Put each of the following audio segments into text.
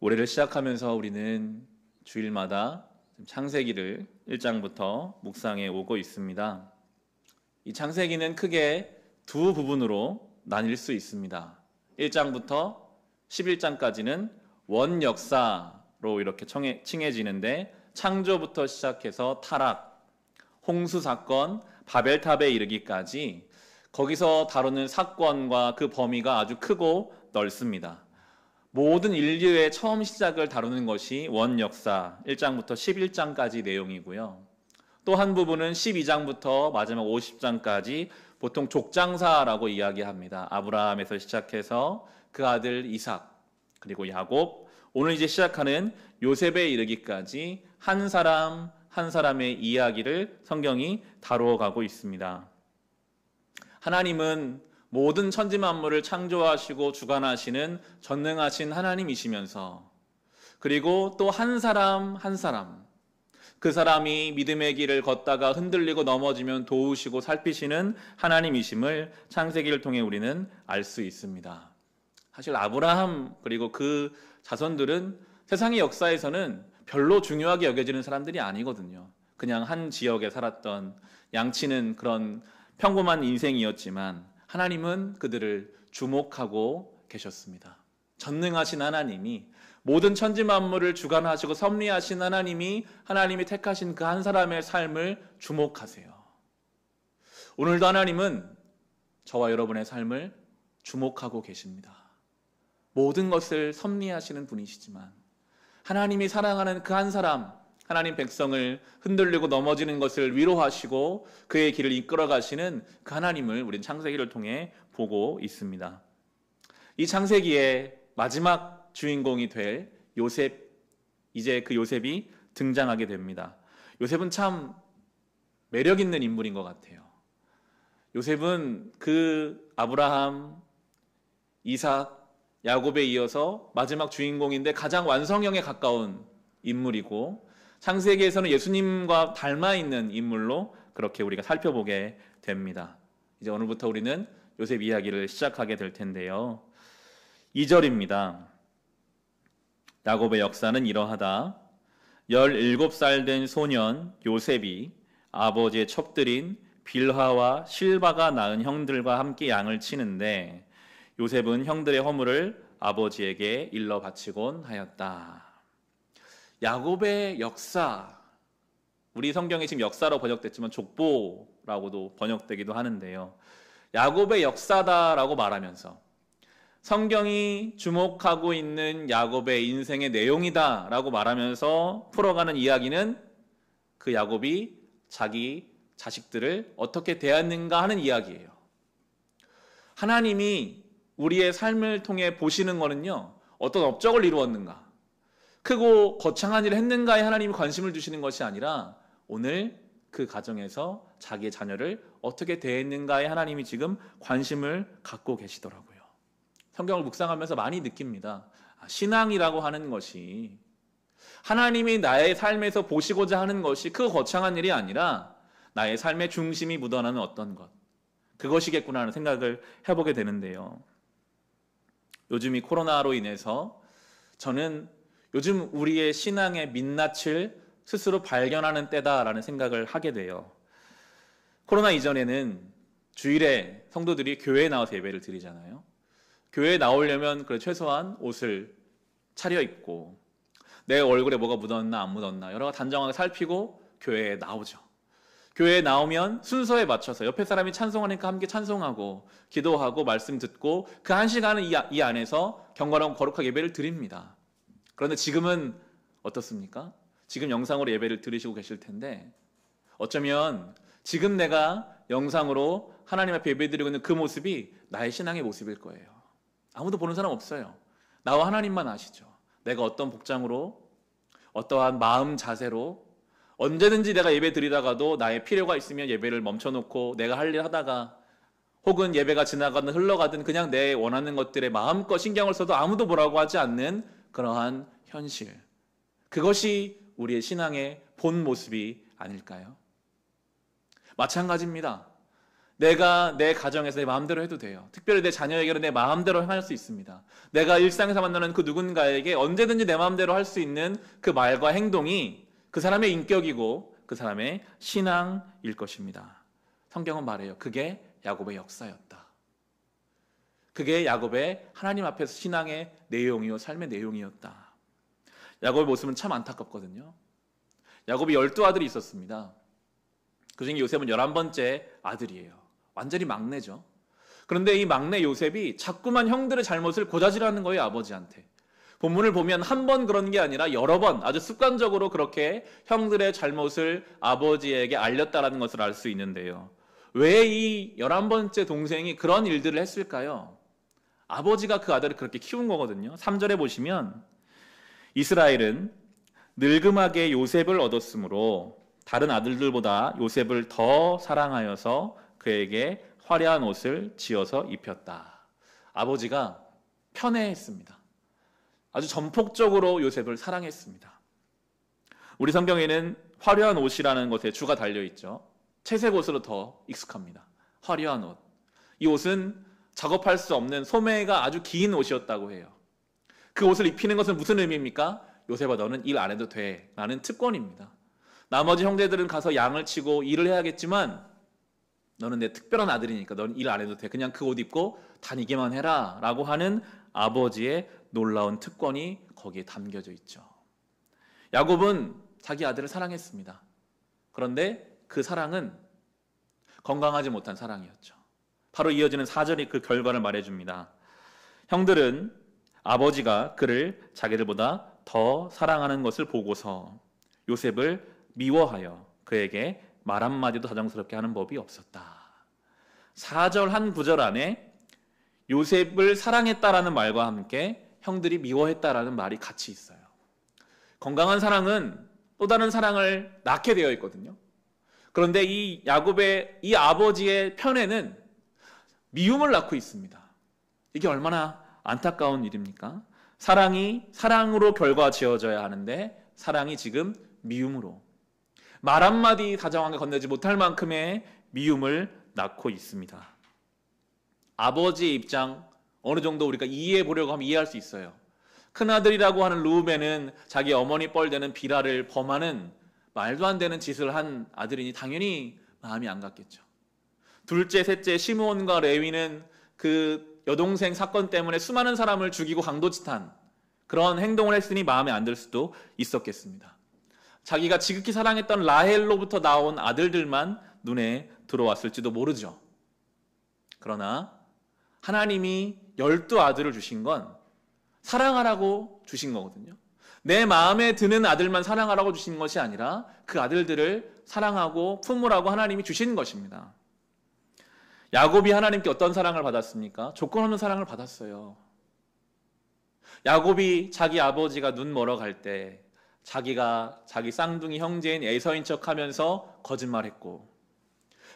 올해를 시작하면서 우리는 주일마다 창세기를 1장부터 묵상해 오고 있습니다. 이 창세기는 크게 두 부분으로 나뉠 수 있습니다. 1장부터 11장까지는 원역사로 이렇게 칭해지는데, 창조부터 시작해서 타락, 홍수 사건, 바벨탑에 이르기까지 거기서 다루는 사건과 그 범위가 아주 크고 넓습니다. 모든 인류의 처음 시작을 다루는 것이 원역사 1장부터 11장까지 내용이고요. 또 한 부분은 12장부터 마지막 50장까지 보통 족장사라고 이야기합니다. 아브라함에서 시작해서 그 아들 이삭, 그리고 야곱, 오늘 이제 시작하는 요셉에 이르기까지 한 사람 한 사람의 이야기를 성경이 다루어 가고 있습니다. 하나님은 모든 천지만물을 창조하시고 주관하시는 전능하신 하나님이시면서, 그리고 또 한 사람 한 사람, 그 사람이 믿음의 길을 걷다가 흔들리고 넘어지면 도우시고 살피시는 하나님이심을 창세기를 통해 우리는 알 수 있습니다. 사실 아브라함 그리고 그 자손들은 세상의 역사에서는 별로 중요하게 여겨지는 사람들이 아니거든요. 그냥 한 지역에 살았던 양치는 그런 평범한 인생이었지만 하나님은 그들을 주목하고 계셨습니다. 전능하신 하나님이, 모든 천지만물을 주관하시고 섭리하신 하나님이 택하신 그 한 사람의 삶을 주목하세요. 오늘도 하나님은 저와 여러분의 삶을 주목하고 계십니다. 모든 것을 섭리하시는 분이시지만 하나님이 사랑하는 그 한 사람, 하나님 백성을 흔들리고 넘어지는 것을 위로하시고 그의 길을 이끌어 가시는 그 하나님을 우리는 창세기를 통해 보고 있습니다. 이 창세기의 마지막 주인공이 될 요셉, 이제 그 요셉이 등장하게 됩니다. 요셉은 참 매력 있는 인물인 것 같아요. 요셉은 그 아브라함, 이삭, 야곱에 이어서 마지막 주인공인데 가장 완성형에 가까운 인물이고, 창세기에서는 예수님과 닮아 있는 인물로 그렇게 우리가 살펴보게 됩니다. 이제 오늘부터 우리는 요셉 이야기를 시작하게 될 텐데요. 2절입니다. 야곱의 역사는 이러하다. 17살 된 소년 요셉이 아버지의 첩들인 빌하와 실바가 낳은 형들과 함께 양을 치는데, 요셉은 형들의 허물을 아버지에게 일러 바치곤 하였다. 야곱의 역사, 우리 성경에 지금 역사로 번역됐지만 족보라고도 번역되기도 하는데요. 야곱의 역사다라고 말하면서 성경이 주목하고 있는 야곱의 인생의 내용이다라고 말하면서 풀어가는 이야기는 그 야곱이 자기 자식들을 어떻게 대했는가 하는 이야기예요. 하나님이 우리의 삶을 통해 보시는 거는요, 어떤 업적을 이루었는가, 크고 거창한 일을 했는가에 하나님이 관심을 두시는 것이 아니라 오늘 그 가정에서 자기의 자녀를 어떻게 대했는가에 하나님이 지금 관심을 갖고 계시더라고요. 성경을 묵상하면서 많이 느낍니다. 신앙이라고 하는 것이, 하나님이 나의 삶에서 보시고자 하는 것이 크고 거창한 일이 아니라 나의 삶의 중심이 묻어나는 어떤 것, 그것이겠구나 하는 생각을 해보게 되는데요. 요즘 이 코로나로 인해서 저는 요즘 우리의 신앙의 민낯을 스스로 발견하는 때다라는 생각을 하게 돼요. 코로나 이전에는 주일에 성도들이 교회에 나와서 예배를 드리잖아요. 교회에 나오려면 그래 최소한 옷을 차려입고 내 얼굴에 뭐가 묻었나 안 묻었나 여러 가지 단정하게 살피고 교회에 나오죠. 교회에 나오면 순서에 맞춰서 옆에 사람이 찬송하니까 함께 찬송하고 기도하고 말씀 듣고 그 한 시간은 이 안에서 경건하고 거룩하게 예배를 드립니다. 그런데 지금은 어떻습니까? 지금 영상으로 예배를 들으시고 계실 텐데 어쩌면 지금 내가 영상으로 하나님 앞에 예배드리고 있는 그 모습이 나의 신앙의 모습일 거예요. 아무도 보는 사람 없어요. 나와 하나님만 아시죠. 내가 어떤 복장으로, 어떠한 마음 자세로, 언제든지 내가 예배 드리다가도 나의 필요가 있으면 예배를 멈춰놓고 내가 할 일 하다가, 혹은 예배가 지나가든 흘러가든 그냥 내 원하는 것들에 마음껏 신경을 써도 아무도 뭐라고 하지 않는 그러한 현실, 그것이 우리의 신앙의 본 모습이 아닐까요? 마찬가지입니다. 내가 내 가정에서 내 마음대로 해도 돼요. 특별히 내 자녀에게는 내 마음대로 행할 수 있습니다. 내가 일상에서 만나는 그 누군가에게 언제든지 내 마음대로 할 수 있는 그 말과 행동이 그 사람의 인격이고 그 사람의 신앙일 것입니다. 성경은 말해요. 그게 야곱의 역사였다. 그게 야곱의 하나님 앞에서 신앙의 내용이요 삶의 내용이었다. 야곱의 모습은 참 안타깝거든요. 야곱이 12아들이 있었습니다. 그중에 요셉은 11번째 아들이에요. 완전히 막내죠. 그런데 이 막내 요셉이 자꾸만 형들의 잘못을 고자질하는 거예요, 아버지한테. 본문을 보면 한 번 그런 게 아니라 여러 번 아주 습관적으로 그렇게 형들의 잘못을 아버지에게 알렸다라는 것을 알 수 있는데요. 왜 이 11번째 동생이 그런 일들을 했을까요? 아버지가 그 아들을 그렇게 키운 거거든요. 3절에 보시면 이스라엘은 늙음하게 요셉을 얻었으므로 다른 아들들보다 요셉을 더 사랑하여서 그에게 화려한 옷을 지어서 입혔다. 아버지가 편애했습니다. 아주 전폭적으로 요셉을 사랑했습니다. 우리 성경에는 화려한 옷이라는 것에 주가 달려있죠. 채색 옷으로 더 익숙합니다. 화려한 옷. 이 옷은 작업할 수 없는 소매가 아주 긴 옷이었다고 해요. 그 옷을 입히는 것은 무슨 의미입니까? 요셉아, 너는 일 안 해도 돼 라는 특권입니다. 나머지 형제들은 가서 양을 치고 일을 해야겠지만 너는 내 특별한 아들이니까 너는 일 안 해도 돼. 그냥 그 옷 입고 다니기만 해라 라고 하는 아버지의 놀라운 특권이 거기에 담겨져 있죠. 야곱은 자기 아들을 사랑했습니다. 그런데 그 사랑은 건강하지 못한 사랑이었죠. 바로 이어지는 4절이 그 결과를 말해줍니다. 형들은 아버지가 그를 자기들보다 더 사랑하는 것을 보고서 요셉을 미워하여 그에게 말 한마디도 다정스럽게 하는 법이 없었다. 4절 한 구절 안에 요셉을 사랑했다라는 말과 함께 형들이 미워했다라는 말이 같이 있어요. 건강한 사랑은 또 다른 사랑을 낳게 되어 있거든요. 그런데 이 야곱의 이 아버지의 편애는 미움을 낳고 있습니다. 이게 얼마나 안타까운 일입니까? 사랑이 사랑으로 결과 지어져야 하는데 사랑이 지금 미움으로, 말 한마디 다정하게 건네지 못할 만큼의 미움을 낳고 있습니다. 아버지의 입장 어느 정도 우리가 이해해 보려고 하면 이해할 수 있어요. 큰아들이라고 하는 르우벤은 자기 어머니 뻘되는 비라를 범하는 말도 안 되는 짓을 한 아들이니 당연히 마음이 안 갔겠죠. 둘째, 셋째 시므온과 레위는 그 여동생 사건 때문에 수많은 사람을 죽이고 강도짓한 그런 행동을 했으니 마음에 안 들 수도 있었겠습니다. 자기가 지극히 사랑했던 라헬로부터 나온 아들들만 눈에 들어왔을지도 모르죠. 그러나 하나님이 12아들을 주신 건 사랑하라고 주신 거거든요. 내 마음에 드는 아들만 사랑하라고 주신 것이 아니라 그 아들들을 사랑하고 품으라고 하나님이 주신 것입니다. 야곱이 하나님께 어떤 사랑을 받았습니까? 조건 없는 사랑을 받았어요. 야곱이 자기 아버지가 눈 멀어 갈 때 자기가 자기 쌍둥이 형제인 에서인 척하면서 거짓말했고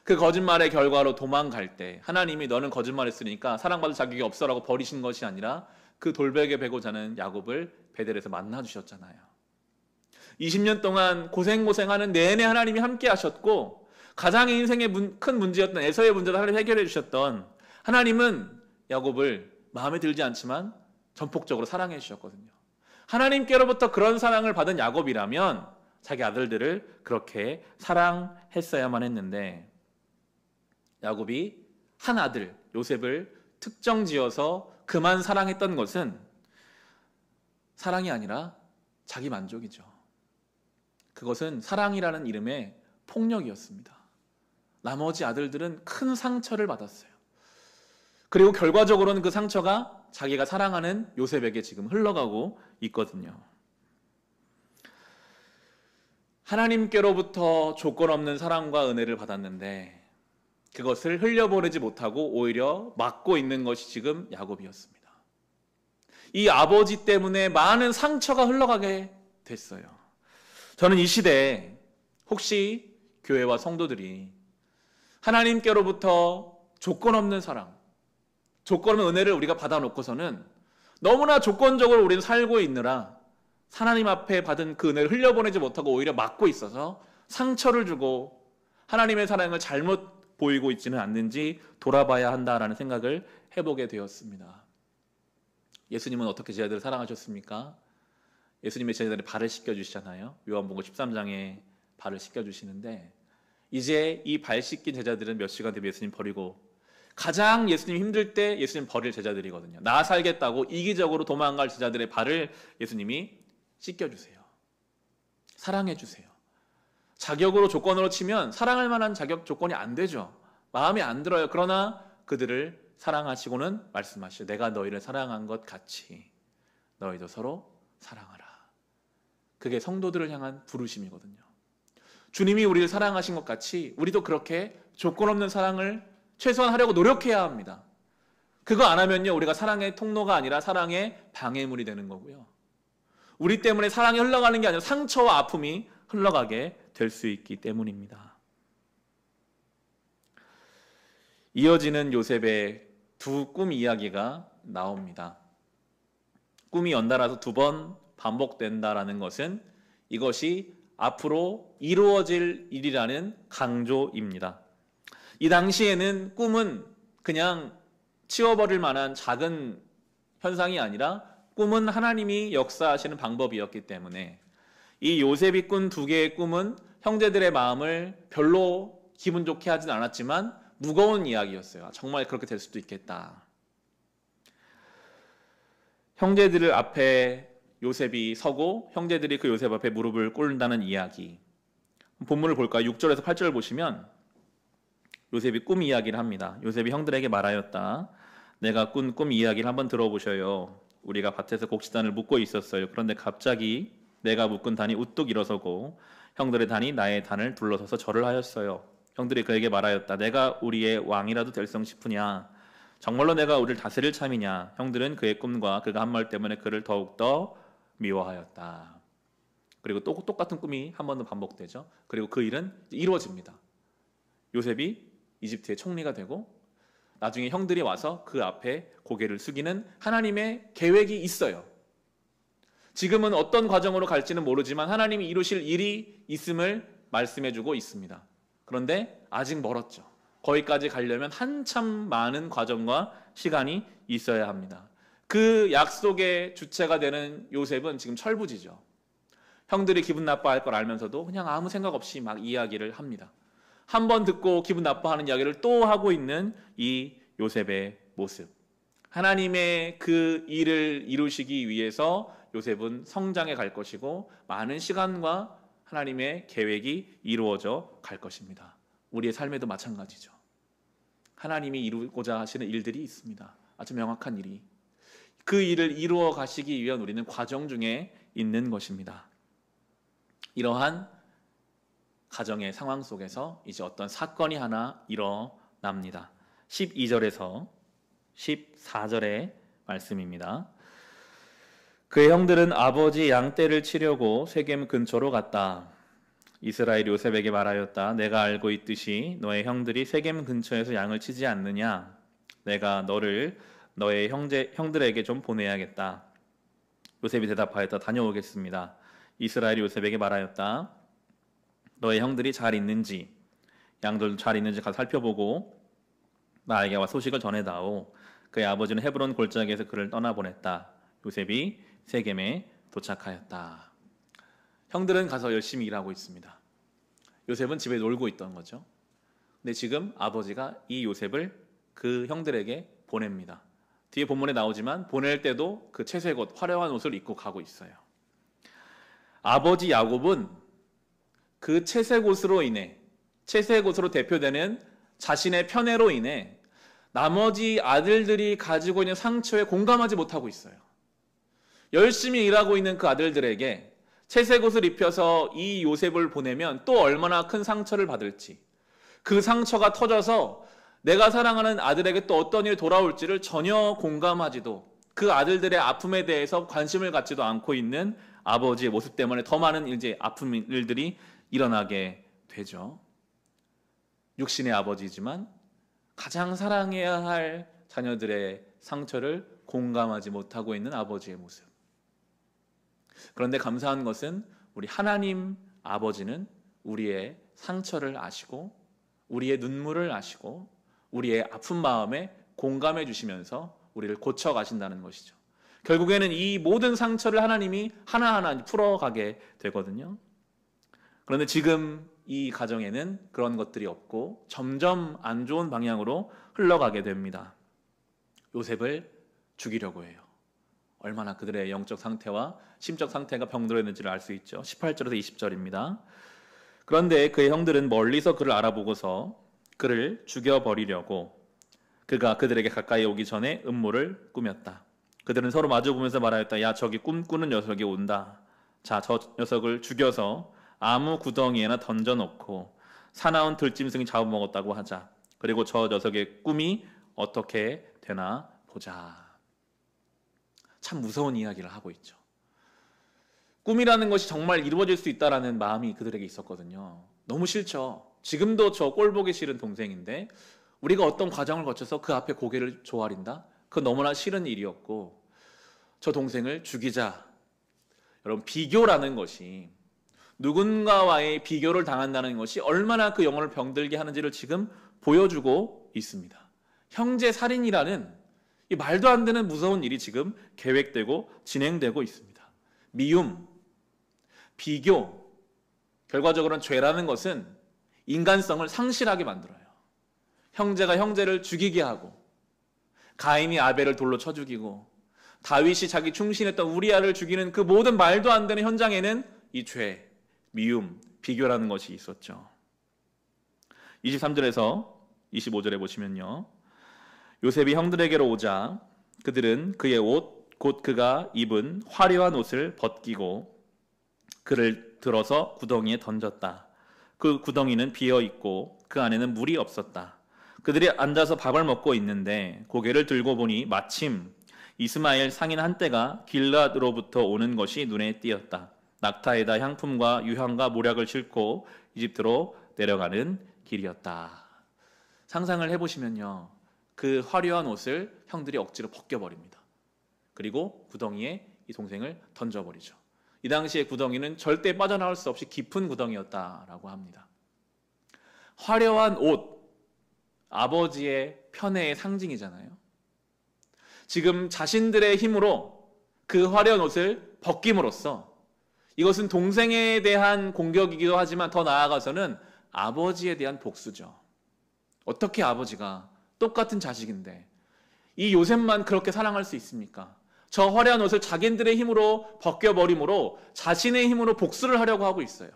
그 거짓말의 결과로 도망갈 때 하나님이 너는 거짓말했으니까 사랑받을 자격이 없어라고 버리신 것이 아니라 그 돌베개 베고 자는 야곱을 베델에서 만나 주셨잖아요. 20년 동안 고생하는 내내 하나님이 함께 하셨고 가장 인생의 큰 문제였던 에서의 문제도 하나님 해결해 주셨던 하나님은 야곱을 마음에 들지 않지만 전폭적으로 사랑해 주셨거든요. 하나님께로부터 그런 사랑을 받은 야곱이라면 자기 아들들을 그렇게 사랑했어야만 했는데 야곱이 한 아들 요셉을 특정지어서 그만 사랑했던 것은 사랑이 아니라 자기 만족이죠. 그것은 사랑이라는 이름의 폭력이었습니다. 나머지 아들들은 큰 상처를 받았어요. 그리고 결과적으로는 그 상처가 자기가 사랑하는 요셉에게 지금 흘러가고 있거든요. 하나님께로부터 조건 없는 사랑과 은혜를 받았는데 그것을 흘려보내지 못하고 오히려 막고 있는 것이 지금 야곱이었습니다. 이 아버지 때문에 많은 상처가 흘러가게 됐어요. 저는 이 시대에 혹시 교회와 성도들이 하나님께로부터 조건 없는 사랑, 조건 없는 은혜를 우리가 받아놓고서는 너무나 조건적으로 우리는 살고 있느라 하나님 앞에 받은 그 은혜를 흘려보내지 못하고 오히려 막고 있어서 상처를 주고 하나님의 사랑을 잘못 보이고 있지는 않는지 돌아봐야 한다라는 생각을 해보게 되었습니다. 예수님은 어떻게 제자들을 사랑하셨습니까? 예수님의 제자들의 발을 씻겨주시잖아요. 요한복음 13장에 발을 씻겨주시는데, 이제 이 발 씻긴 제자들은 몇 시간 되면 예수님 버리고, 가장 예수님 힘들 때 예수님 버릴 제자들이거든요. 나 살겠다고 이기적으로 도망갈 제자들의 발을 예수님이 씻겨주세요. 사랑해주세요. 자격으로 조건으로 치면 사랑할 만한 자격 조건이 안 되죠. 마음에 안 들어요. 그러나 그들을 사랑하시고는 말씀하시죠. 내가 너희를 사랑한 것 같이 너희도 서로 사랑하라. 그게 성도들을 향한 부르심이거든요. 주님이 우리를 사랑하신 것 같이 우리도 그렇게 조건 없는 사랑을 최소한 하려고 노력해야 합니다. 그거 안 하면요, 우리가 사랑의 통로가 아니라 사랑의 방해물이 되는 거고요. 우리 때문에 사랑이 흘러가는 게 아니라 상처와 아픔이 흘러가게 될 수 있기 때문입니다. 이어지는 요셉의 두 꿈 이야기가 나옵니다. 꿈이 연달아서 2번 반복된다라는 것은 이것이 앞으로 이루어질 일이라는 강조입니다. 이 당시에는 꿈은 그냥 치워버릴 만한 작은 현상이 아니라 꿈은 하나님이 역사하시는 방법이었기 때문에 이 요셉이 꾼 2개의 꿈은 형제들의 마음을 별로 기분 좋게 하진 않았지만 무거운 이야기였어요. 정말 그렇게 될 수도 있겠다. 형제들 앞에 요셉이 서고 형제들이 그 요셉 앞에 무릎을 꿇는다는 이야기. 본문을 볼까요? 6절에서 8절을 보시면 요셉이 꿈 이야기를 합니다. 요셉이 형들에게 말하였다. 내가 꾼 꿈 이야기를 한번 들어보셔요. 우리가 밭에서 곡식단을 묶고 있었어요. 그런데 갑자기 내가 묶은 단이 우뚝 일어서고 형들의 단이 나의 단을 둘러서서 절을 하였어요. 형들이 그에게 말하였다. 내가 우리의 왕이라도 될성 싶으냐? 정말로 내가 우리를 다스릴 참이냐? 형들은 그의 꿈과 그가 한 말 때문에 그를 더욱더 미워하였다. 그리고 또 똑같은 꿈이 한 번 더 반복되죠. 그리고 그 일은 이루어집니다. 요셉이 이집트의 총리가 되고 나중에 형들이 와서 그 앞에 고개를 숙이는 하나님의 계획이 있어요. 지금은 어떤 과정으로 갈지는 모르지만 하나님이 이루실 일이 있음을 말씀해주고 있습니다. 그런데 아직 멀었죠. 거기까지 가려면 한참 많은 과정과 시간이 있어야 합니다. 그 약속의 주체가 되는 요셉은 지금 철부지죠. 형들이 기분 나빠할 걸 알면서도 그냥 아무 생각 없이 막 이야기를 합니다. 한 번 듣고 기분 나빠하는 이야기를 또 하고 있는 이 요셉의 모습. 하나님의 그 일을 이루시기 위해서 요셉은 성장해 갈 것이고 많은 시간과 하나님의 계획이 이루어져 갈 것입니다. 우리의 삶에도 마찬가지죠. 하나님이 이루고자 하시는 일들이 있습니다. 아주 명확한 일이. 그 일을 이루어 가시기 위한 우리는 과정 중에 있는 것입니다. 이러한 가정의 상황 속에서 이제 어떤 사건이 하나 일어납니다. 12절에서 14절의 말씀입니다. 그의 형들은 아버지 양떼를 치려고 세겜 근처로 갔다. 이스라엘 요셉에게 말하였다. 내가 알고 있듯이 너의 형들이 세겜 근처에서 양을 치지 않느냐? 내가 너를 너의 형들에게 좀 보내야겠다. 요셉이 대답하였다. 다녀오겠습니다. 이스라엘이 요셉에게 말하였다. 너의 형들이 잘 있는지, 양들도 잘 있는지 가서 살펴보고 나에게 와 소식을 전해다오. 그의 아버지는 헤브론 골짜기에서 그를 떠나보냈다. 요셉이 세겜에 도착하였다. 형들은 가서 열심히 일하고 있습니다. 요셉은 집에 놀고 있던 거죠. 근데 지금 아버지가 이 요셉을 그 형들에게 보냅니다. 뒤에 본문에 나오지만 보낼 때도 그 채색 옷, 화려한 옷을 입고 가고 있어요. 아버지 야곱은 그 채색 옷으로 인해, 채색 옷으로 대표되는 자신의 편애로 인해 나머지 아들들이 가지고 있는 상처에 공감하지 못하고 있어요. 열심히 일하고 있는 그 아들들에게 채색 옷을 입혀서 이 요셉을 보내면 또 얼마나 큰 상처를 받을지, 그 상처가 터져서 내가 사랑하는 아들에게 또 어떤 일이 돌아올지를 전혀 공감하지도, 그 아들들의 아픔에 대해서 관심을 갖지도 않고 있는 아버지의 모습 때문에 더 많은 이제 아픈 일들이 일어나게 되죠. 육신의 아버지지만 가장 사랑해야 할 자녀들의 상처를 공감하지 못하고 있는 아버지의 모습. 그런데 감사한 것은 우리 하나님 아버지는 우리의 상처를 아시고 우리의 눈물을 아시고 우리의 아픈 마음에 공감해 주시면서 우리를 고쳐 가신다는 것이죠. 결국에는 이 모든 상처를 하나님이 하나하나 풀어가게 되거든요. 그런데 지금 이 가정에는 그런 것들이 없고 점점 안 좋은 방향으로 흘러가게 됩니다. 요셉을 죽이려고 해요. 얼마나 그들의 영적 상태와 심적 상태가 병들었는지를 알 수 있죠. 18절에서 20절입니다. 그런데 그의 형들은 멀리서 그를 알아보고서 그를 죽여버리려고 그가 그들에게 가까이 오기 전에 음모를 꾸몄다. 그들은 서로 마주보면서 말하였다. 야, 저기 꿈꾸는 녀석이 온다. 자, 저 녀석을 죽여서 아무 구덩이에나 던져놓고 사나운 들짐승이 잡아먹었다고 하자. 그리고 저 녀석의 꿈이 어떻게 되나 보자. 참 무서운 이야기를 하고 있죠. 꿈이라는 것이 정말 이루어질 수 있다라는 마음이 그들에게 있었거든요. 너무 싫죠. 지금도 저 꼴보기 싫은 동생인데 우리가 어떤 과정을 거쳐서 그 앞에 고개를 조아린다? 그건 너무나 싫은 일이었고 저 동생을 죽이자. 여러분, 비교라는 것이 누군가와의 비교를 당한다는 것이 얼마나 그 영혼을 병들게 하는지를 지금 보여주고 있습니다. 형제 살인이라는 이 말도 안 되는 무서운 일이 지금 계획되고 진행되고 있습니다. 미움, 비교, 결과적으로는 죄라는 것은 인간성을 상실하게 만들어요. 형제가 형제를 죽이게 하고 가인이 아벨을 돌로 쳐 죽이고 다윗이 자기 충신했던 우리아를 죽이는 그 모든 말도 안 되는 현장에는 이 죄, 미움, 비교라는 것이 있었죠. 23절에서 25절에 보시면요. 요셉이 형들에게로 오자 그들은 그의 옷, 곧 그가 입은 화려한 옷을 벗기고 그를 들어서 구덩이에 던졌다. 그 구덩이는 비어 있고 그 안에는 물이 없었다. 그들이 앉아서 밥을 먹고 있는데 고개를 들고 보니 마침 이스마엘 상인 한떼가 길앗으로부터 오는 것이 눈에 띄었다. 낙타에다 향품과 유향과 모략을 싣고 이집트로 내려가는 길이었다. 상상을 해보시면요. 그 화려한 옷을 형들이 억지로 벗겨버립니다. 그리고 구덩이에 이 동생을 던져버리죠. 이 당시의 구덩이는 절대 빠져나올 수 없이 깊은 구덩이였다라고 합니다. 화려한 옷, 아버지의 편애의 상징이잖아요. 지금 자신들의 힘으로 그 화려한 옷을 벗김으로써 이것은 동생에 대한 공격이기도 하지만 더 나아가서는 아버지에 대한 복수죠. 어떻게 아버지가 똑같은 자식인데 이 요셉만 그렇게 사랑할 수 있습니까? 저 화려한 옷을 자기들의 힘으로 벗겨버림으로 자신의 힘으로 복수를 하려고 하고 있어요.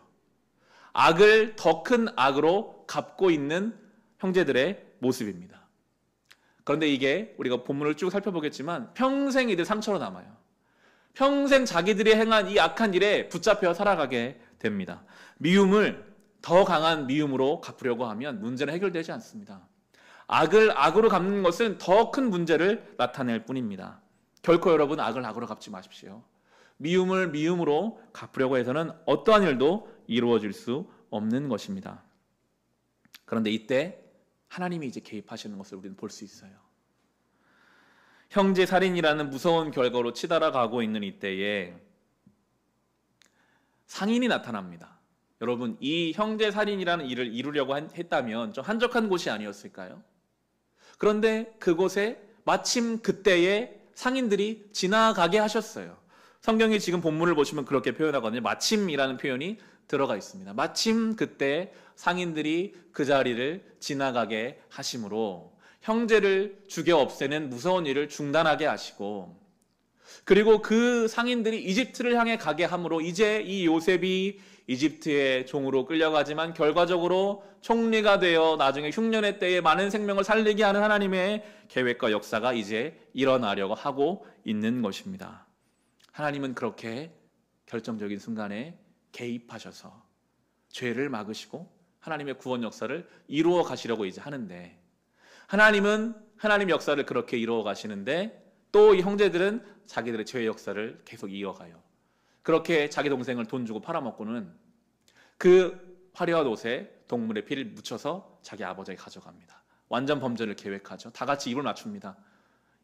악을 더 큰 악으로 갚고 있는 형제들의 모습입니다. 그런데 이게 우리가 본문을 쭉 살펴보겠지만 평생 이들 상처로 남아요. 평생 자기들이 행한 이 악한 일에 붙잡혀 살아가게 됩니다. 미움을 더 강한 미움으로 갚으려고 하면 문제는 해결되지 않습니다. 악을 악으로 갚는 것은 더 큰 문제를 나타낼 뿐입니다. 결코 여러분 악을 악으로 갚지 마십시오. 미움을 미움으로 갚으려고 해서는 어떠한 일도 이루어질 수 없는 것입니다. 그런데 이때 하나님이 이제 개입하시는 것을 우리는 볼 수 있어요. 형제 살인이라는 무서운 결과로 치달아가고 있는 이때에 상인이 나타납니다. 여러분, 이 형제 살인이라는 일을 이루려고 했다면 좀 한적한 곳이 아니었을까요? 그런데 그곳에 마침 그때에 상인들이 지나가게 하셨어요. 성경이 지금 본문을 보시면 그렇게 표현하거든요. 마침이라는 표현이 들어가 있습니다. 마침 그때 상인들이 그 자리를 지나가게 하심으로 형제를 죽여 없애는 무서운 일을 중단하게 하시고, 그리고 그 상인들이 이집트를 향해 가게 함으로 이제 이 요셉이 이집트의 종으로 끌려가지만 결과적으로 총리가 되어 나중에 흉년의 때에 많은 생명을 살리게 하는 하나님의 계획과 역사가 이제 일어나려고 하고 있는 것입니다. 하나님은 그렇게 결정적인 순간에 개입하셔서 죄를 막으시고 하나님의 구원 역사를 이루어 가시려고 이제 하는데, 하나님은 하나님 역사를 그렇게 이루어 가시는데 또 이 형제들은 자기들의 죄의 역사를 계속 이어가요. 그렇게 자기 동생을 돈 주고 팔아먹고는 그 화려한 옷에 동물의 피를 묻혀서 자기 아버지에게 가져갑니다. 완전 범죄를 계획하죠. 다 같이 입을 맞춥니다.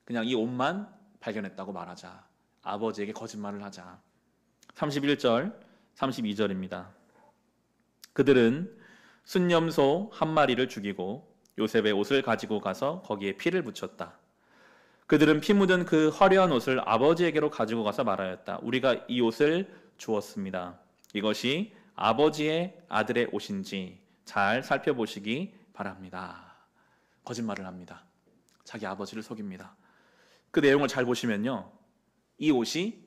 그냥 이 옷만 발견했다고 말하자. 아버지에게 거짓말을 하자. 31절, 32절입니다. 그들은 순념소 한 마리를 죽이고 요셉의 옷을 가지고 가서 거기에 피를 묻혔다. 그들은 피 묻은 그 화려한 옷을 아버지에게로 가지고 가서 말하였다. 우리가 이 옷을 주었습니다. 이것이 아버지의 아들의 옷인지 잘 살펴보시기 바랍니다. 거짓말을 합니다. 자기 아버지를 속입니다. 그 내용을 잘 보시면요, 이 옷이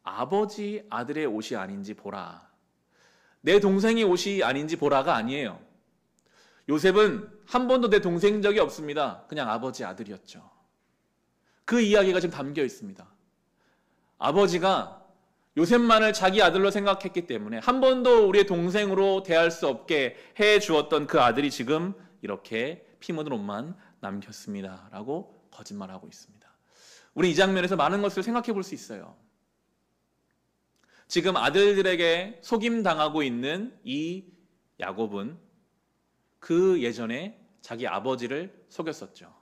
아버지 아들의 옷이 아닌지 보라. 내 동생의 옷이 아닌지 보라가 아니에요. 요셉은 한 번도 내 동생인 적이 없습니다. 그냥 아버지 아들이었죠. 그 이야기가 지금 담겨 있습니다. 아버지가 요셉만을 자기 아들로 생각했기 때문에 한 번도 우리의 동생으로 대할 수 없게 해 주었던 그 아들이 지금 이렇게 피 묻은 옷만 남겼습니다 라고 거짓말하고 있습니다. 우리 이 장면에서 많은 것을 생각해 볼 수 있어요. 지금 아들들에게 속임당하고 있는 이 야곱은 그 예전에 자기 아버지를 속였었죠.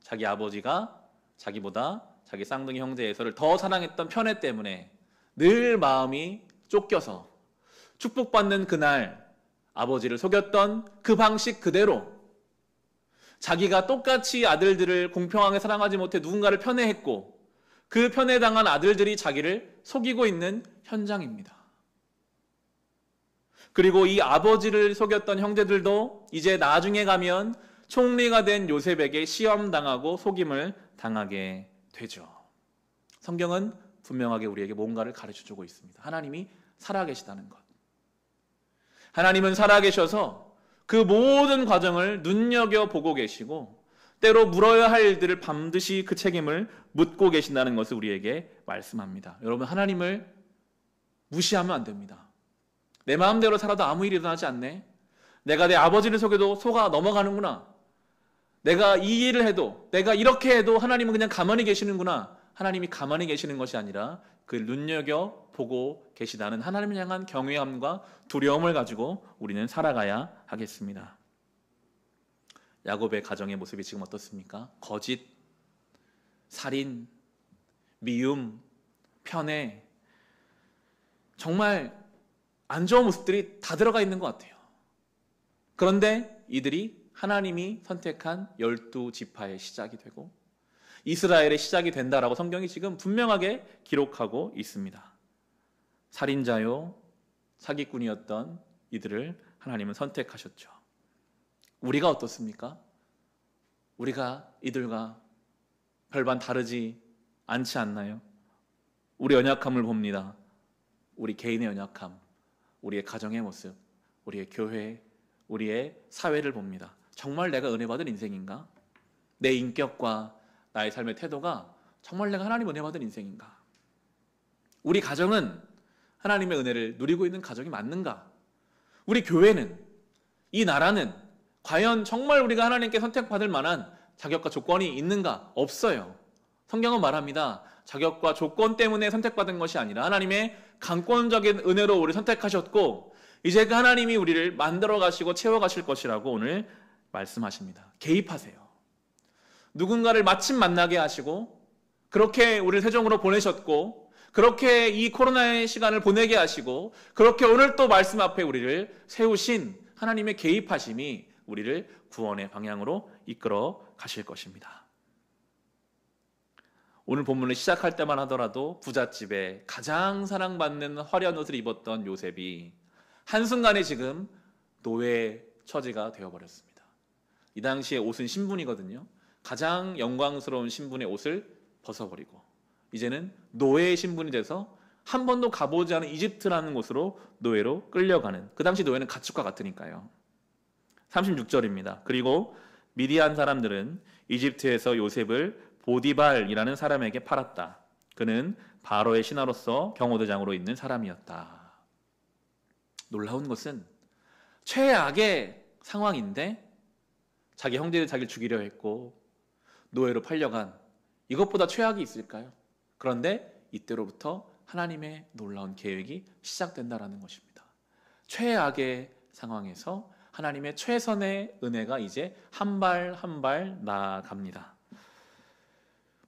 자기 아버지가 자기보다 자기 쌍둥이 형제 에서를 더 사랑했던 편애 때문에 늘 마음이 쫓겨서 축복받는 그날 아버지를 속였던 그 방식 그대로 자기가 똑같이 아들들을 공평하게 사랑하지 못해 누군가를 편애했고 그 편애당한 아들들이 자기를 속이고 있는 현장입니다. 그리고 이 아버지를 속였던 형제들도 이제 나중에 가면 총리가 된 요셉에게 시험당하고 속임을 당하게 되죠. 성경은 분명하게 우리에게 뭔가를 가르쳐주고 있습니다. 하나님이 살아계시다는 것. 하나님은 살아계셔서 그 모든 과정을 눈여겨보고 계시고 때로 물어야 할 일들을 반드시 그 책임을 묻고 계신다는 것을 우리에게 말씀합니다. 여러분, 하나님을 무시하면 안 됩니다. 내 마음대로 살아도 아무 일이 일어나지 않네. 내가 내 아버지를 속여도 속아 넘어가는구나. 내가 이 일을 해도, 내가 이렇게 해도 하나님은 그냥 가만히 계시는구나. 하나님이 가만히 계시는 것이 아니라 그를 눈여겨보고 계시다는 하나님을 향한 경외함과 두려움을 가지고 우리는 살아가야 하겠습니다. 야곱의 가정의 모습이 지금 어떻습니까? 거짓, 살인, 미움, 편애, 정말 안 좋은 모습들이 다 들어가 있는 것 같아요. 그런데 이들이 하나님이 선택한 12지파의 시작이 되고 이스라엘의 시작이 된다라고 성경이 지금 분명하게 기록하고 있습니다. 살인자요, 사기꾼이었던 이들을 하나님은 선택하셨죠. 우리가 어떻습니까? 우리가 이들과 별반 다르지 않지 않나요? 우리 연약함을 봅니다. 우리 개인의 연약함, 우리의 가정의 모습, 우리의 교회, 우리의 사회를 봅니다. 정말 내가 은혜 받은 인생인가? 내 인격과 나의 삶의 태도가 정말 내가 하나님 은혜 받은 인생인가? 우리 가정은 하나님의 은혜를 누리고 있는 가정이 맞는가? 우리 교회는, 이 나라는 과연 정말 우리가 하나님께 선택받을 만한 자격과 조건이 있는가? 없어요. 성경은 말합니다. 자격과 조건 때문에 선택받은 것이 아니라 하나님의 강권적인 은혜로 우리를 선택하셨고 이제 그 하나님이 우리를 만들어 가시고 채워 가실 것이라고 오늘 말씀하십니다. 개입하세요. 누군가를 마침 만나게 하시고 그렇게 우리를 세종으로 보내셨고 그렇게 이 코로나의 시간을 보내게 하시고 그렇게 오늘 또 말씀 앞에 우리를 세우신 하나님의 개입하심이 우리를 구원의 방향으로 이끌어 가실 것입니다. 오늘 본문을 시작할 때만 하더라도 부잣집에 가장 사랑받는 화려한 옷을 입었던 요셉이 한순간에 지금 노예 처지가 되어버렸습니다. 이 당시에 옷은 신분이거든요. 가장 영광스러운 신분의 옷을 벗어버리고 이제는 노예의 신분이 돼서 한 번도 가보지 않은 이집트라는 곳으로 노예로 끌려가는, 그 당시 노예는 가축과 같으니까요. 36절입니다. 그리고 미디안 사람들은 이집트에서 요셉을 보디발이라는 사람에게 팔았다. 그는 바로의 신하로서 경호대장으로 있는 사람이었다. 놀라운 것은 최악의 상황인데 자기 형제들이 자기를 죽이려 했고 노예로 팔려간, 이것보다 최악이 있을까요? 그런데 이때로부터 하나님의 놀라운 계획이 시작된다라는 것입니다. 최악의 상황에서 하나님의 최선의 은혜가 이제 한 발 한 발 나아갑니다.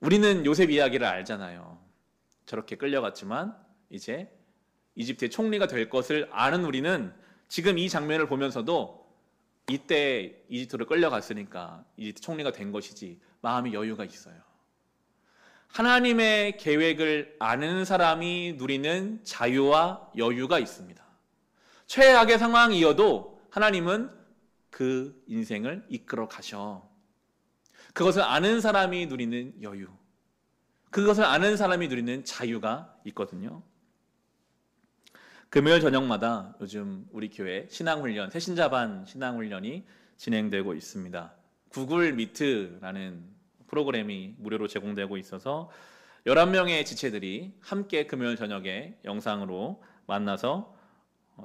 우리는 요셉 이야기를 알잖아요. 저렇게 끌려갔지만 이제 이집트의 총리가 될 것을 아는 우리는 지금 이 장면을 보면서도 이때 이집트로 끌려갔으니까 이집트 총리가 된 것이지 마음의 여유가 있어요. 하나님의 계획을 아는 사람이 누리는 자유와 여유가 있습니다. 최악의 상황이어도 하나님은 그 인생을 이끌어 가셔. 그것을 아는 사람이 누리는 여유, 그것을 아는 사람이 누리는 자유가 있거든요. 금요일 저녁마다 요즘 우리 교회 신앙훈련, 새신자반 신앙훈련이 진행되고 있습니다. 구글 미트라는 프로그램이 무료로 제공되고 있어서 11명의 지체들이 함께 금요일 저녁에 영상으로 만나서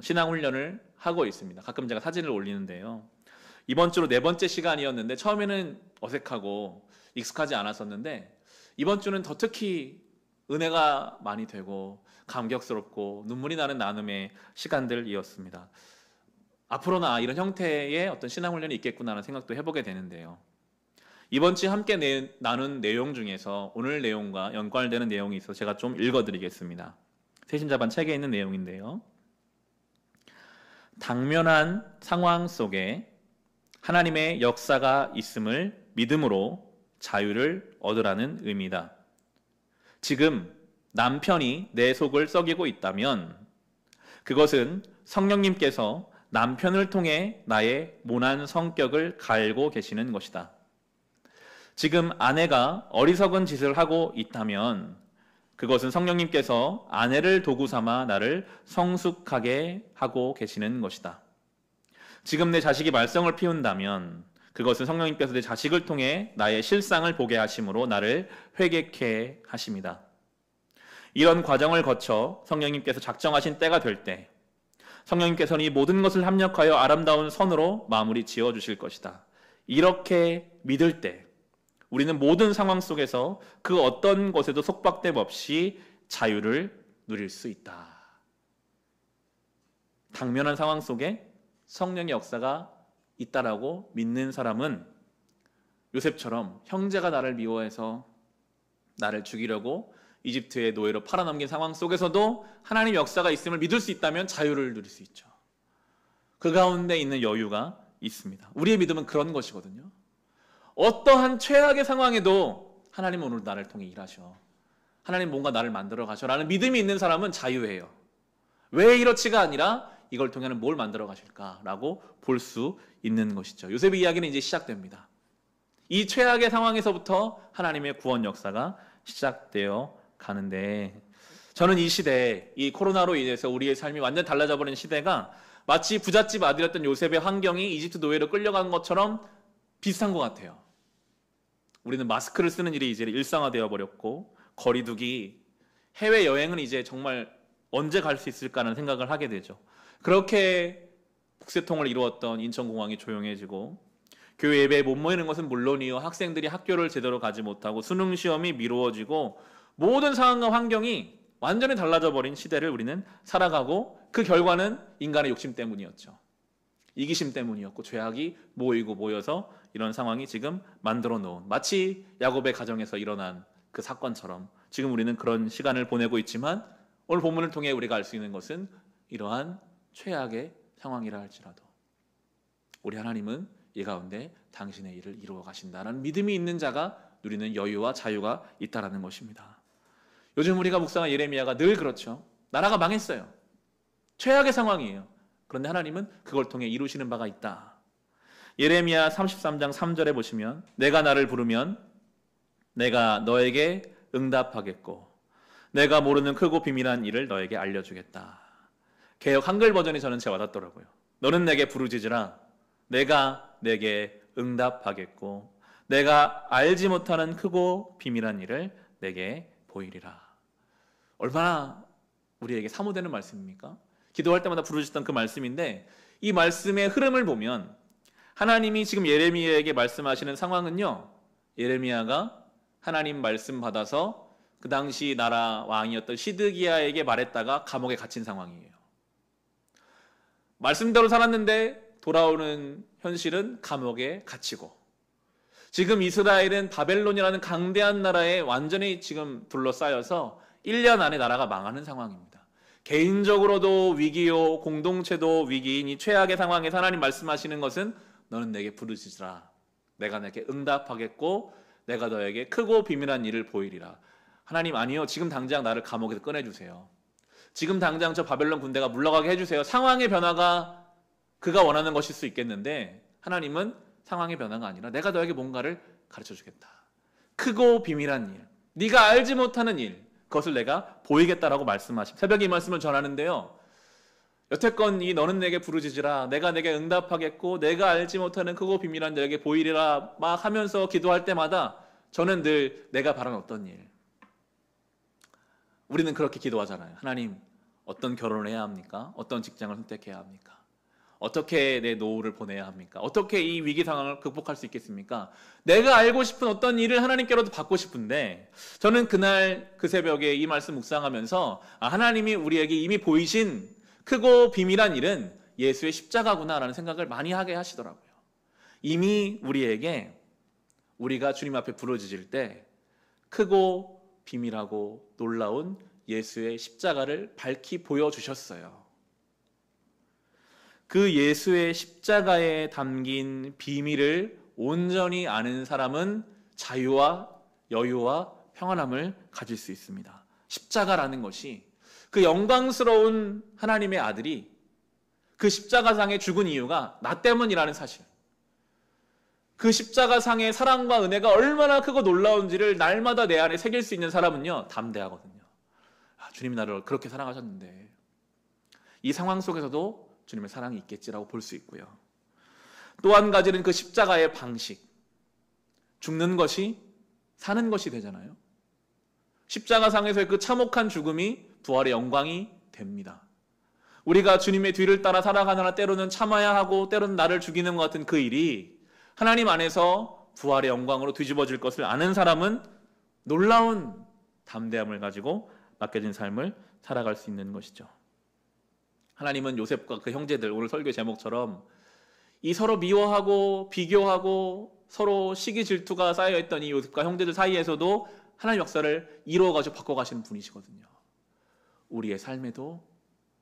신앙훈련을 하고 있습니다. 가끔 제가 사진을 올리는데요. 이번 주로 4번째 시간이었는데 처음에는 어색하고 익숙하지 않았었는데 이번 주는 더 특히 은혜가 많이 되고 감격스럽고 눈물이 나는 나눔의 시간들이었습니다. 앞으로나 이런 형태의 어떤 신앙훈련이 있겠구나라는 생각도 해보게 되는데요. 이번 주 함께 나눈 내용 중에서 오늘 내용과 연관되는 내용이 있어서 제가 좀 읽어드리겠습니다. 새신자반 책에 있는 내용인데요. 당면한 상황 속에 하나님의 역사가 있음을 믿음으로 자유를 얻으라는 의미다. 지금 남편이 내 속을 썩이고 있다면 그것은 성령님께서 남편을 통해 나의 모난 성격을 갈고 계시는 것이다. 지금 아내가 어리석은 짓을 하고 있다면 그것은 성령님께서 아내를 도구 삼아 나를 성숙하게 하고 계시는 것이다. 지금 내 자식이 말썽을 피운다면 그것은 성령님께서 내 자식을 통해 나의 실상을 보게 하심으로 나를 회개케 하십니다. 이런 과정을 거쳐 성령님께서 작정하신 때가 될 때 성령님께서는 이 모든 것을 합력하여 아름다운 선으로 마무리 지어 주실 것이다. 이렇게 믿을 때 우리는 모든 상황 속에서 그 어떤 것에도 속박됨 없이 자유를 누릴 수 있다. 당면한 상황 속에 성령의 역사가 있다라고 믿는 사람은 요셉처럼 형제가 나를 미워해서 나를 죽이려고 이집트의 노예로 팔아넘긴 상황 속에서도 하나님의 역사가 있음을 믿을 수 있다면 자유를 누릴 수 있죠. 그 가운데 있는 여유가 있습니다. 우리의 믿음은 그런 것이거든요. 어떠한 최악의 상황에도 하나님은 오늘 나를 통해 일하셔. 하나님 뭔가 나를 만들어 가셔라는 믿음이 있는 사람은 자유해요. 왜 이렇지가 아니라 이걸 통해는 뭘 만들어 가실까라고 볼 수 있는 것이죠. 요셉의 이야기는 이제 시작됩니다. 이 최악의 상황에서부터 하나님의 구원 역사가 시작되어 가는데 저는 이 시대에 이 코로나로 인해서 우리의 삶이 완전 달라져 버린 시대가 마치 부잣집 아들이었던 요셉의 환경이 이집트 노예로 끌려간 것처럼 비슷한 것 같아요. 우리는 마스크를 쓰는 일이 이제 일상화되어 버렸고 거리두기, 해외여행은 이제 정말 언제 갈 수 있을까라는 생각을 하게 되죠. 그렇게 북새통을 이루었던 인천공항이 조용해지고 교회 예배에 못 모이는 것은 물론이요, 학생들이 학교를 제대로 가지 못하고 수능 시험이 미루어지고 모든 상황과 환경이 완전히 달라져 버린 시대를 우리는 살아가고 그 결과는 인간의 욕심 때문이었죠. 이기심 때문이었고 죄악이 모여서 이런 상황이 지금 만들어 놓은 마치 야곱의 가정에서 일어난 그 사건처럼 지금 우리는 그런 시간을 보내고 있지만 오늘 본문을 통해 우리가 알 수 있는 것은 이러한 최악의 상황이라 할지라도 우리 하나님은 이 가운데 당신의 일을 이루어 가신다라는 믿음이 있는 자가 누리는 여유와 자유가 있다라는 것입니다. 요즘 우리가 묵상한 예레미야가 늘 그렇죠. 나라가 망했어요. 최악의 상황이에요. 그런데 하나님은 그걸 통해 이루시는 바가 있다. 예레미야 33장 3절에 보시면 내가 나를 부르면 내가 너에게 응답하겠고 내가 모르는 크고 비밀한 일을 너에게 알려주겠다. 개역 한글 버전이 저는 제일 와닿더라고요. 너는 내게 부르짖으라. 내가 내게 응답하겠고 내가 알지 못하는 크고 비밀한 일을 내게 보이리라. 얼마나 우리에게 사모되는 말씀입니까? 기도할 때마다 부르짖던 그 말씀인데 이 말씀의 흐름을 보면 하나님이 지금 예레미야에게 말씀하시는 상황은요, 예레미야가 하나님 말씀 받아서 그 당시 나라 왕이었던 시드기야에게 말했다가 감옥에 갇힌 상황이에요. 말씀대로 살았는데 돌아오는 현실은 감옥에 갇히고 지금 이스라엘은 바벨론이라는 강대한 나라에 완전히 지금 둘러싸여서 1년 안에 나라가 망하는 상황입니다. 개인적으로도 위기요, 공동체도 위기인 이 최악의 상황에서 하나님 말씀하시는 것은 너는 내게 부르짖으라. 내가 내게 응답하겠고 내가 너에게 크고 비밀한 일을 보이리라. 하나님 아니요, 지금 당장 나를 감옥에서 꺼내주세요. 지금 당장 저 바벨론 군대가 물러가게 해주세요. 상황의 변화가 그가 원하는 것일 수 있겠는데 하나님은 상황의 변화가 아니라 내가 너에게 뭔가를 가르쳐주겠다. 크고 비밀한 일, 네가 알지 못하는 일, 그것을 내가 보이겠다라고 말씀하십니다. 새벽에 이 말씀을 전하는데요, 여태껏 이 너는 내게 부르짖으라, 내가 내게 응답하겠고 내가 알지 못하는 크고 비밀한 너에게 보이리라 막 하면서 기도할 때마다 저는 늘 내가 바라는 어떤 일, 우리는 그렇게 기도하잖아요. 하나님, 어떤 결혼을 해야 합니까? 어떤 직장을 선택해야 합니까? 어떻게 내 노후를 보내야 합니까? 어떻게 이 위기 상황을 극복할 수 있겠습니까? 내가 알고 싶은 어떤 일을 하나님께로도 받고 싶은데, 저는 그날 그 새벽에 이 말씀 묵상하면서 하나님이 우리에게 이미 보이신 크고 비밀한 일은 예수의 십자가구나라는 생각을 많이 하게 하시더라고요. 이미 우리에게 우리가 주님 앞에 부르짖을 때 크고 비밀하고 놀라운 예수의 십자가를 밝히 보여주셨어요. 그 예수의 십자가에 담긴 비밀을 온전히 아는 사람은 자유와 여유와 평안함을 가질 수 있습니다. 십자가라는 것이, 그 영광스러운 하나님의 아들이 그 십자가상에 죽은 이유가 나 때문이라는 사실, 그 십자가상의 사랑과 은혜가 얼마나 크고 놀라운지를 날마다 내 안에 새길 수 있는 사람은요, 담대하거든요. 주님이 나를 그렇게 사랑하셨는데 이 상황 속에서도 주님의 사랑이 있겠지라고 볼 수 있고요. 또 한 가지는 그 십자가의 방식, 죽는 것이 사는 것이 되잖아요. 십자가상에서의 그 참혹한 죽음이 부활의 영광이 됩니다. 우리가 주님의 뒤를 따라 살아가느라 때로는 참아야 하고 때로는 나를 죽이는 것 같은 그 일이 하나님 안에서 부활의 영광으로 뒤집어질 것을 아는 사람은 놀라운 담대함을 가지고 맡겨진 삶을 살아갈 수 있는 것이죠. 하나님은 요셉과 그 형제들, 오늘 설교 제목처럼 이 서로 미워하고 비교하고 서로 시기 질투가 쌓여있던 이 요셉과 형제들 사이에서도 하나님 역사를 이루어가지고 바꿔가시는 분이시거든요. 우리의 삶에도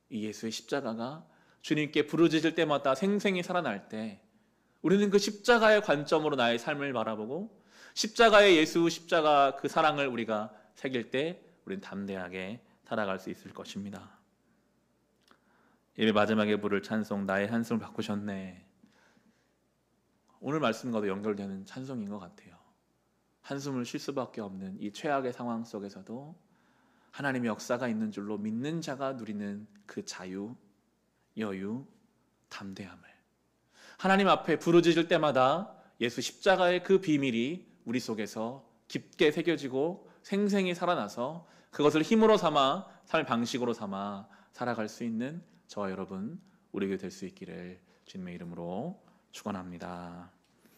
이 예수의 십자가가 주님께 부르짖을 때마다 생생히 살아날 때 우리는 그 십자가의 관점으로 나의 삶을 바라보고 십자가의 예수 십자가 그 사랑을 우리가 새길 때 우리는 담대하게 살아갈 수 있을 것입니다. 예배 마지막에 부를 찬송 나의 한숨을 바꾸셨네, 오늘 말씀과도 연결되는 찬송인 것 같아요. 한숨을 쉴 수밖에 없는 이 최악의 상황 속에서도 하나님의 역사가 있는 줄로 믿는 자가 누리는 그 자유, 여유, 담대함을, 하나님 앞에 부르짖을 때마다 예수 십자가의 그 비밀이 우리 속에서 깊게 새겨지고 생생히 살아나서 그것을 힘으로 삼아 삶의 방식으로 삼아 살아갈 수 있는 저와 여러분, 우리에게 될 수 있기를 주님의 이름으로 축원합니다.